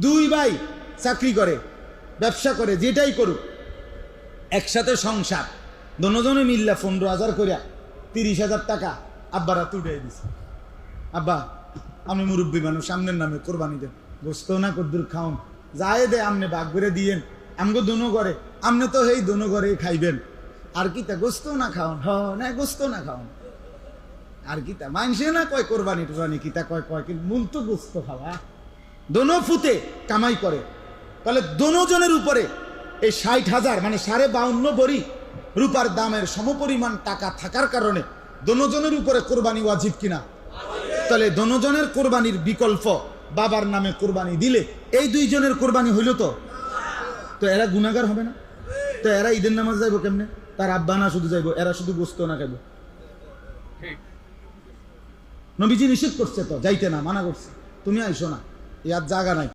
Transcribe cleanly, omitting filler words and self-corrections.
দুই ভাই চাকরি করে, ব্যবসা করে, যেটাই করুক, একসাথে সংসার, দোনোজনে মিল্লা 15,000 করিয়া 30,000 টাকা আব্বারা তুড়াই দিছে। আব্বা আমি মুরব্বী মানুষ, সামনের নামে কোরবানি দেন, গোস্ত না কদ্দুর খাওন যায় দে, আমনে বাগ করে দিয়েন, আমগো দোনো করে, আমনে তো এই দোনো করে খাইবেন, আর কি তা গোস্ত না খাওন, হ না গোস্ত না খাওন, আর কি তা মানসে না কয় কোরবানি টোরবানি কিতা কয় কয়, কিন্তু মূল তো গোস্ত খাওয়া। দোনো ফুতে কামাই করে, তাহলে দোনোজনের উপরে এই 60,000 মানে 52.5 ভরি রূপার দামের সমপরিমাণ টাকা থাকার কারণে দোনোজনের উপরে কোরবানি ওয়াজিব কিনা? তাহলে দোনোজনের কোরবানির বিকল্প বাবার নামে কোরবানি দিলে এই দুইজনের কোরবানি হইল তো এরা গুনাহগার হবে না? তো এরা ঈদের নামাজ যাইব কেমনে? তার আব্বা না শুধু যাইব, এরা শুধু গোস্ত না খাইব। নবীজি নিষেধ করছে তো, যাইতে না, মানা করছে, তুমি আইসো না, ইয়ার জায়গা নাই।